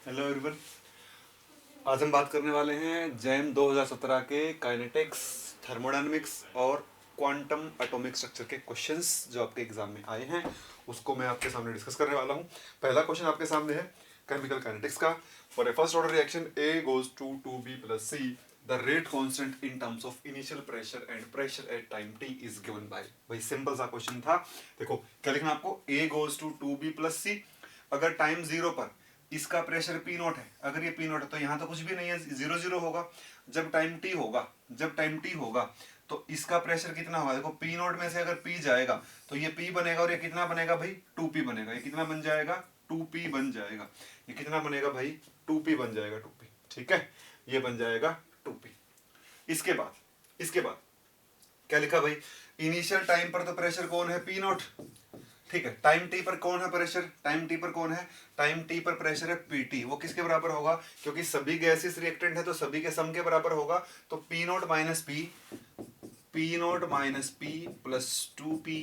Hello everyone. आज हम बात करने वाले हैं जैम 2017 के काइनेटिक्स, थर्मोडायनेमिक्स और क्वांटम एटॉमिक स्ट्रक्चर के क्वेश्चंस जो आपके एग्जाम में आए हैं, उसको मैं आपके सामने डिस्कस करने वाला हूं। पहला क्वेश्चन आपके सामने है केमिकल काइनेटिक्स का। For a first order reaction A goes to 2B plus C, the rate constant in terms of initial pressure and pressure at time t is given by। भाई simple सा question था। देखो क्या लिखना आपको, A goes to 2B plus C। अगर time zero पर इसका प्रेशर पी नॉट है, अगर ये पी नॉट है तो यहाँ तो कुछ भी नहीं है, जीरो जीरो होगा। जब टाइम टी होगा तो इसका प्रेशर कितना होगा। देखो पी नॉट में से अगर पी जाएगा तो ये पी बनेगा और ये कितना बनेगा भाई, 2p बनेगा। ये कितना बन जाएगा, 2p बन जाएगा। ये कितना बनेगा भाई, 2p बन जाएगा, 2p। ठीक है, ये बन जाएगा 2p। इसके बाद क्या लिखा भाई, इनिशियल टाइम पर तो प्रेशर कौन है, पी नॉट। ठीक है, टाइम टी पर कौन है प्रेशर, टाइम टी पर प्रेशर है पीटी। वो किसके बराबर होगा, क्योंकि सभी गैसेस रिएक्टेंट है तो सभी के सम के बराबर होगा। तो P naught minus P plus 2p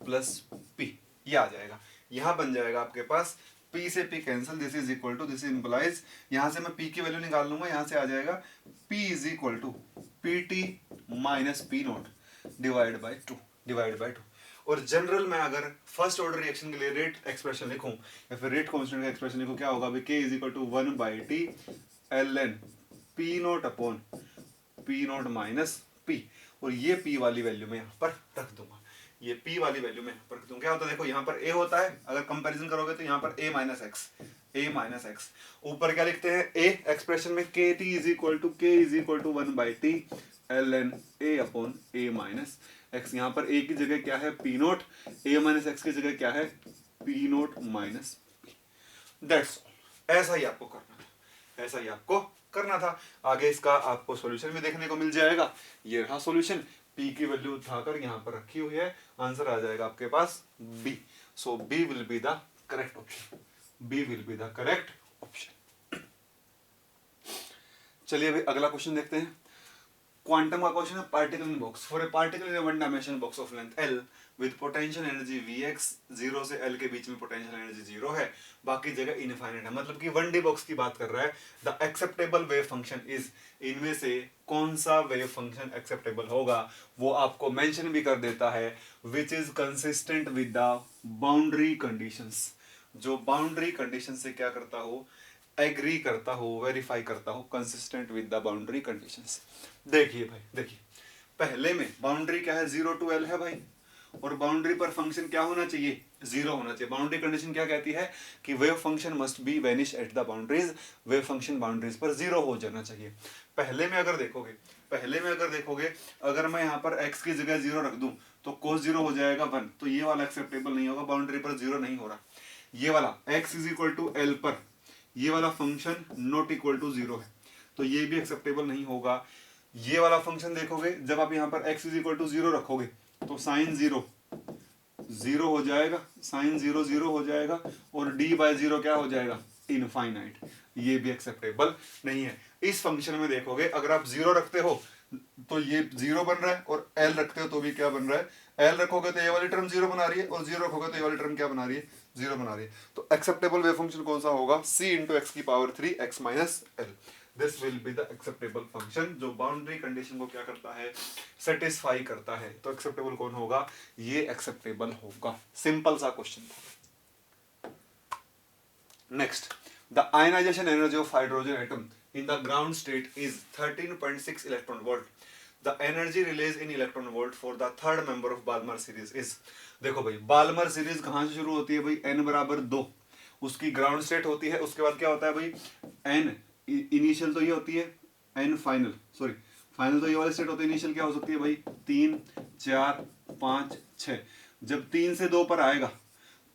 plus p, ये आ जाएगा। यहां बन जाएगा आपके पास p से p cancel, this is equal to, this implies, यहां से मैं p की वैल्यू निकाल लूंगा, यहां से आ जाएगा p is equal to pt minus p naught divide by two. और जनरल में अगर फर्स्ट ऑर्डर रिएक्शन के लिए रेट एक्सप्रेशन लिखूं या फिर रेट कांस्टेंट का एक्सप्रेशन लिखूं, क्या होगा भाई, k is equal to 1/t ln p naught upon p naught minus p। और ये p वाली वैल्यू में यहाँ पर रख दूंगा, ये p वाली वैल्यू में यहाँ पर रख दूंगा। क्या होता है, देखो यहाँ पर a होता है, अगर कंपैरिजन करोगे तो यहाँ पर a माइनस x। ऊपर क्या लिखते हैं, a एक्सप्रेशन में k is equal to 1/t ln a upon a minus x। यहाँ पर a की जगह क्या है, p naught, a minus x की जगह क्या है, p naught minus p। That's all. ऐसा ही आपको करना था। आगे इसका आपको सॉल्यूशन भी देखने को मिल जाएगा। ये रहा सॉल्यूशन, p की वैल्यू उठाकर यहाँ पर रखी हुई है, आंसर आ जाएगा आपके पास b। So b will be the correct option. चलिए अभी अगला क्वेश्चन देखते हैं। क्वांटम का क्वेश्चन है, particle in box. For a particle in A one dimension box of length l with potential energy Vx, 0 से l के बीच में पोटेंशियल एनर्जी 0 है, बाकी जगह इनफाइनाइट है। मतलब कि 1D बॉक्स की बात कर रहा है। The acceptable wave function is, इनमें से कौन सा वेव फंक्शन एक्सेप्टेबल होगा वो आपको मेंशन भी कर देता है। Which is consistent with the boundary conditions, जो बाउंड्री कंडीशन से क्या करता हो, एग्री करता हो, वेरीफाई करता हो, consistent with the boundary conditions. देखिए भाई, देखिए पहले में बाउंड्री क्या है, 0 to l है भाई, और बाउंड्री पर फंक्शन क्या होना चाहिए, 0 होना चाहिए। बाउंड्री कंडीशन क्या कहती है कि wave function must be vanish at the boundaries, wave function boundaries पर 0 हो जाना चाहिए। पहले में अगर देखोगे, अगर मैं यहाँ पर x की जगह 0 रख दूं तो cos 0 हो जाएगा 1, तो ये वाला एक्सेप्टेबल नहीं होगा, बाउंड्री पर 0 नहीं हो रहा। ये वाला x is equal to l पर ये वाला फंक्शन नॉट इक्वल टू 0 है, तो ये भी एक्सेप्टेबल नहीं होगा। ये वाला फंक्शन देखोगे, जब आप यहाँ पर x इज इक्वल टू 0 रखोगे तो साइन 0 0 हो जाएगा, साइन 0 0 हो जाएगा, और d बाय 0 क्या हो जाएगा, इनफाइनाइट। ये भी एक्सेप्टेबल नहीं है। इस फंक्शन में देखोगे, अगर आप 0 रखते हो तो ये 0 बन रहा है, और l रखते हो तो भी क्या बन रहा है, l रखोगे तो ये वाली टर्म 0 बना रही है, और 0 रखोगे तो ये वाली टर्म क्या बना रही है, 0 बना रही है। तो एक्सेप्टेबल वेव फंक्शन कौन सा होगा, c इंटू एक्स की power 3 x minus l। This will be the acceptable function, जो बाउंड्री कंडीशन को क्या करता है, सेटिस्फाई करता है। तो एक्सेप्टेबल कौन होगा, ये एक्सेप्टेबल होगा। सिंपल सा क्वेश्चन था। Next, the ionization energy of hydrogen atom in the ground state is 13.6 electron volt. The energy released in electron volt for the third member of Balmer series is। देखो भाई, Balmer series कहां से शुरू होती है भाई, n बराबर 2, उसकी ग्राउंड स्टेट होती है। उसके बाद क्या होता है भाई, n इनिशियल तो ये होती है, n फाइनल, सॉरी फाइनल तो ये वाली स्टेट होती है। इनिशियल क्या हो सकती है भाई, 3 4 5 6। जब 3 से 2 पर आएगा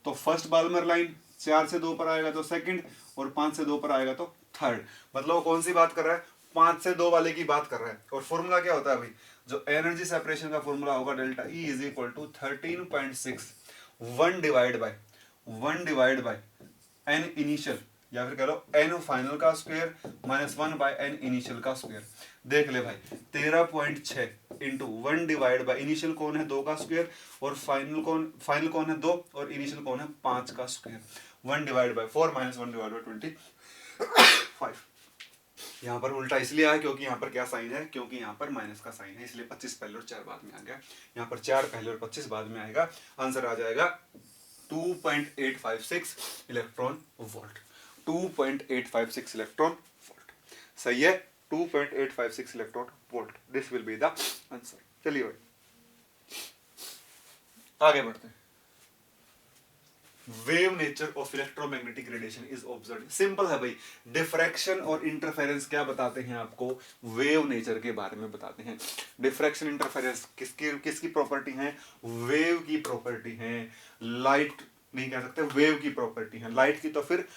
तो फर्स्ट बाल्मर लाइन, 4 से 2 पर आएगा तो सेकंड, और 5 से 2 पर आएगा तो थर्ड। मतलब वो कौन सी बात कर रहा है, 5 से 2 वाले की बात कर रहा है। और फॉर्मूला क्या होता है भाई, जो एनर्जी सेपरेशन का फॉर्मूला होगा, delta E is equal to 13.6 1 divide by N initial, या फिर कह लो एन फाइनल का square minus 1 by N initial का स्क्वायर। देख ले भाई, 13.6 इंटू 1 डिवाइड बाय इनिशियल कौन है, 2 का स्क्वायर, और फाइनल कौन है 2, और इनिशियल कौन है 5 का square. 1 divide bye 4 minus 1 divide bye 20 5। यहाँ पर उल्टा इसलिए आया क्योंकि यहाँ पर क्या साइन है, क्योंकि यहाँ पर माइनस का साइन है, इसलिए 25 पहले और 4 बाद में आ गया। यहाँ पर 4 पहले और 25 बाद में आएगा, आंसर आ जाएगा 2.856 इलेक्ट्रॉन वोल्ट। 2.856 इलेक्ट्रॉन वोल्ट सही है, 2.856 electron volt, this will be the answer. चलिए भाई आगे बढ़ते हैं। Wave nature of electromagnetic radiation is observed. Simple है भाई, डिफ्रैक्शन और इंटरफेरेंस क्या बताते हैं आपको, वेव नेचर के बारे में बताते हैं। डिफ्रैक्शन इंटरफेरेंस किसकी किसकी प्रॉपर्टी है, वेव की प्रॉपर्टी है, लाइट नहीं कह सकते, वेव की प्रॉपर्टी है। लाइट की तो फिर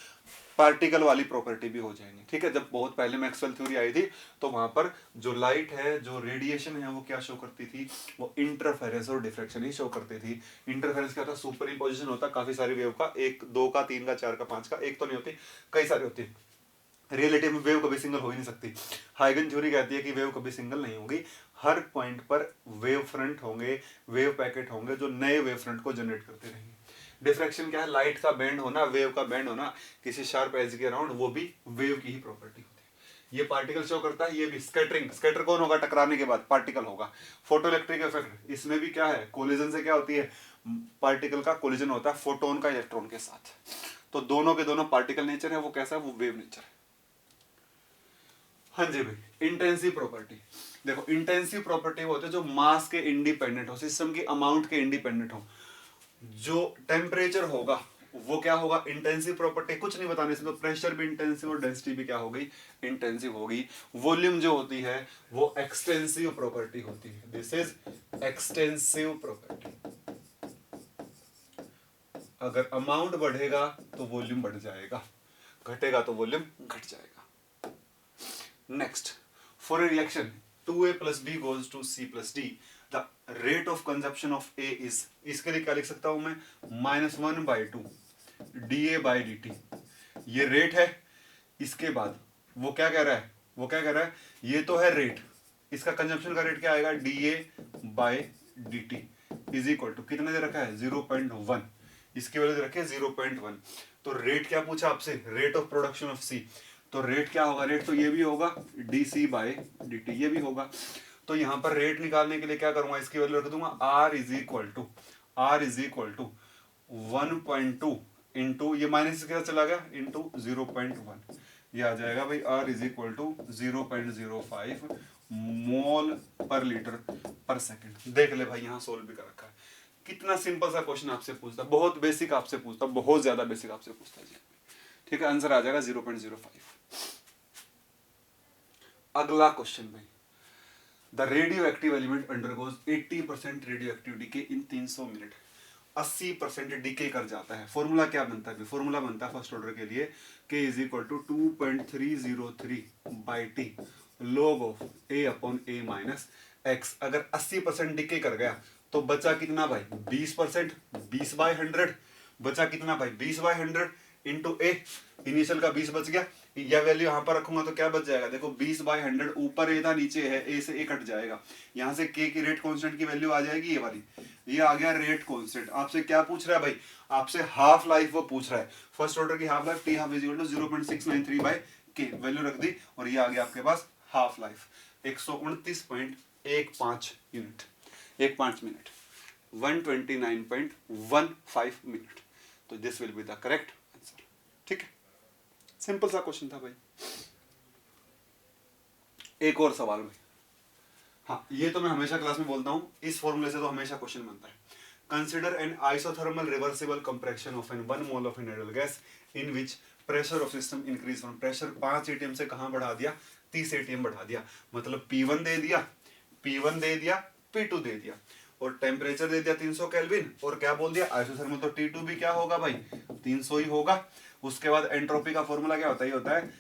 पार्टिकल वाली प्रॉपर्टी भी हो जाएंगी, ठीक है। जब बहुत पहले मैक्सवेल थ्योरी आई थी तो वहां पर जो लाइट है, जो रेडिएशन है, वो क्या शो करती थी, वो इंटरफेरेंस और डिफ्रैक्शन ही शो करती थी। इंटरफेरेंस क्या था, सुपर इंपोजिशन होता काफी सारी वेव का, 1 2 का 3 का 4 का 5 का, एक तो नहीं होती, कई सारी होती। रियलिटी में वेव कभी सिंगल हो ही नहीं सकती। हाइगन थ्योरी कहती है कि वेव कभी सिंगल नहीं होगी, हर पॉइंट पर वेव फ्रंट होंगे, वेव पैकेट होंगे जो नए वेव फ्रंट को जनरेट करते रहेंगे। डिफ्रैक्शन क्या है, लाइट का बैंड होना, वेव का बैंड होना किसी शार्प एज के अराउंड, वो भी वेव की ही प्रॉपर्टी होती है। ये पार्टिकल शो करता है, ये भी स्कैटरिंग, स्कैटर कौन होगा, टकराने के बाद पार्टिकल होगा। फोटो इलेक्ट्रिक इफेक्ट, इसमें भी क्या है, कोलिजन से क्या होती है, पार्टिकल का कोलिजन होता है फोटोन का इलेक्ट्रॉन के साथ। तो दोनों के दोनों पार्टिकल नेचर है, वो कैसा है, वो वेव नेचर है। हाँ जी भाई, इंटेंसिव प्रॉपर्टी देखो, इंटेंसिव प्रॉपर्टी वो होते हैं जो मास के इंडिपेंडेंट हो, सिस्टम की अमाउंट के इंडिपेंडेंट हो। जो टेम्परेचर होगा वो क्या होगा, इंटेंसिव प्रॉपर्टी, कुछ नहीं बताने से तो प्रेशर भी इंटेंसिव और डेंसिटी भी क्या होगी, इंटेंसिव होगी। वॉल्यूम जो होती है वो एक्सटेंसिव प्रॉपर्टी होती है, दिस इज एक्सटेंसिव प्रॉपर्टी। अगर अमाउंट बढ़ेगा तो वॉल्यूम बढ़ जाएगा, घटेगा तो वॉल्यूम घट जाएगा। Next, for a reaction 2a plus b goes to c plus d, the rate of consumption of a is, इसके लिए क्या लिख सकता हूं मैं, -1/2 dA by dt। ये रेट है। इसके बाद वो क्या कह रहा है, वो क्या कह रहा है, ये तो है रेट, इसका कंजम्पशन का रेट क्या आएगा, dA by dt is equal to, कितने दे रखा है, 0.1, इसकी वैल्यू दे रखी है 0.1। तो रेट क्या पूछा आपसे, रेट ऑफ प्रोडक्शन ऑफ सी, तो रेट क्या होगा, रेट तो ये भी होगा dc by dt, ये भी होगा। तो यहां पर रेट निकालने के लिए क्या करूंगा, इसकी वैल्यू रख दूंगा r is equal to 1.2 into, ये माइनस के साथ चला गया, इंटू 0.1, ये आ जाएगा भाई r इज इक्वल टू 0.05 मोल पर लीटर पर सेकंड। देख ले भाई, यहां सोल्व भी कर रखा है। कितना सिंपल सा क्वेश्चन आपसे पूछता, बहुत बेसिक आपसे पूछता, बहुत ज्यादा बेसिक आपसे पूछता है जी, ठीक है। आंसर आ जाएगा 0.05। अगला क्वेश्चन भाई, the radio active element undergoes 80% radio active decay in 300 minute. 80% decay कर जाता है। फॉर्मूला क्या बनता है, फॉर्मूला बनता है फर्स्ट ऑर्डर के लिए k is equal to 2.303 by T log of a upon a minus X. अगर 80% डीके कर गया तो बचा कितना भाई, 20%, 20 बाई 100 बचा कितना भाई, 20 बाई 100 इंटू ए, इनिशियल का 20 बच गया, यह वैल्यू यहां पर रखूंगा तो क्या बच जाएगा, देखो 20 बाई 100, ऊपर ए था नीचे है, ए से ए कट जाएगा, यहां से के की रेट कांस्टेंट की वैल्यू आ जाएगी, ये वाली, ये आ गया रेट कांस्टेंट। आपसे क्या पूछ रहा है भाई, आपसे हाफ लाइफ वो पूछ रहा है, फर्स्ट ऑर्डर की half life T half is equal to 0.693 by K, value रख दी और ये आ गया आपके पास half life 129.15 unit, 15 minute, 129.15 minute. तो this will be the correct answer, ठीक है। सिंपल सा क्वेश्चन था भाई। एक और सवाल भाई, हाँ ये तो मैं हमेशा क्लास में बोलता हूं, इस फॉर्मूले से तो हमेशा क्वेश्चन बनता है। Consider an isothermal reversible compression of an 1 mole of inert gas in which pressure of system increase from, pressure 5 atm से कहां बढ़ा दिया, 30 atm बढ़ा दिया, मतलब P1 दे दिया, P1 दे दिया, P2 दे दिया, और टेम्परेचर दे दिया 300 केल्विन, और क्या बोल दिया आइसोथर्मल, तो T2 भी क्या होगा भाई, 300 ही होगा। उसके बाद एंट्रोपी का फॉर्मूला क्या होता है, ये होता है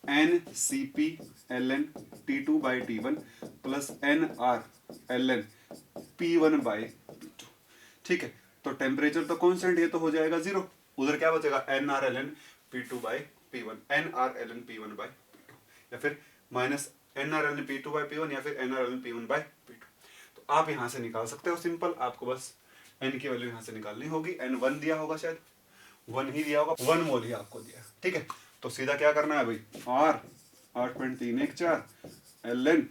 NCP/ln T2 by T1 plus NR/ln P1 by P2, ठीक है। तो टेम्परेचर तो कांस्टेंट, ये तो हो जाएगा 0, उधर क्या बचेगा NR/ln P2 by P1, NR/ln P1 by P2, या फिर minus NR/ln P2 by P1 या फिर NR/ln P1 by P2। तो आप यहां से निकाल सकते हो सिंपल, आपको बस n की वैल्यू यहां से निकालनी होगी। n 1 दिया होगा, शायद 1 ही दिया होगा, 1 मोल ही आपको दिया, ठीक है। तो सीधा क्या करना है भाई, आर 8.314 ln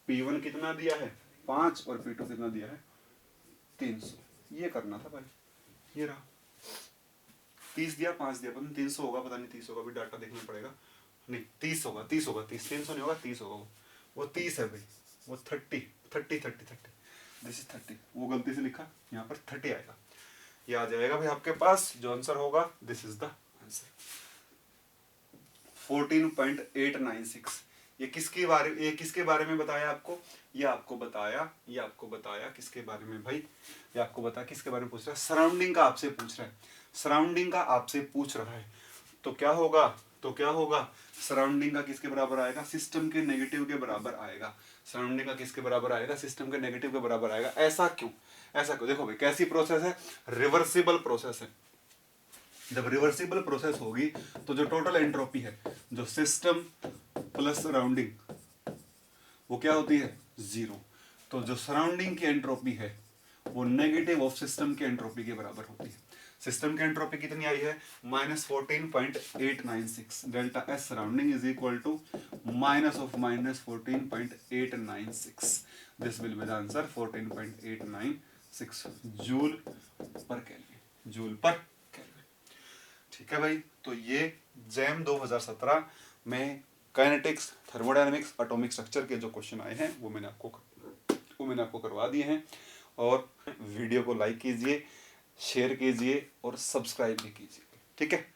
P1 कितना दिया है 5 और P2 कितना दिया है 300, ये करना था भाई। ये रहा 30 दिया 5 दिया, पता नहीं 300 होगा, पता नहीं 30 होगा, भी डाटा देखना पड़ेगा, नहीं 30 होगा, 30 होगा, 30 300 नहीं होगा, 30 होगा, वो 30 है भाई, वो 30 दिस इज 30, वो गलती से लिखा, यहाँ पर 30 आएगा, ये आ जाएगा भाई आपके पास, जो आंसर होगा दिस इज द आंसर 14.896। ये किसके बारे में बताया आपको, ये आपको बताया किसके बारे में भाई, ये आपको बताया किसके बारे में पूछ रहा है, सराउंडिंग का आपसे पूछ रहा है, सराउंडिंग का आपसे पूछ रहा है, तो क्या होगा सराउंडिंग का किसके बराबर आएगा, सिस्टम के नेगेटिव के बराबर आएगा, सराउंडिंग का किसके बराबर आएगा, सिस्टम के नेगेटिव के बराबर आएगा। ऐसा क्यों देखो भाई, कैसी प्रोसेस है, रिवर्सिबल प्रोसेस है। जब रिवर्सिबल प्रोसेस होगी तो जो टोटल एंट्रोपी है, जो सिस्टम प्लस सराउंडिंग, वो क्या होती है 0। तो जो सराउंडिंग की एंट्रोपी है वो नेगेटिव ऑफ सिस्टम के एंट्रोपी के बराबर होती है। सिस्टम की एंट्रोपी कितनी आई है -14.896, delta S surrounding is equal to -14.896, this will be the answer 14.896 joule per kelvin. ठीक है भाई, तो ये जैम 2017 में काइनेटिक्स, थर्मोडायनेमिक्स, एटॉमिक स्ट्रक्चर के जो क्वेश्चन आए हैं वो मैंने आपको करवा दिए हैं। और वीडियो को लाइक कीजिए, शेयर कीजिए और सब्सक्राइब भी कीजिए। ठीक है।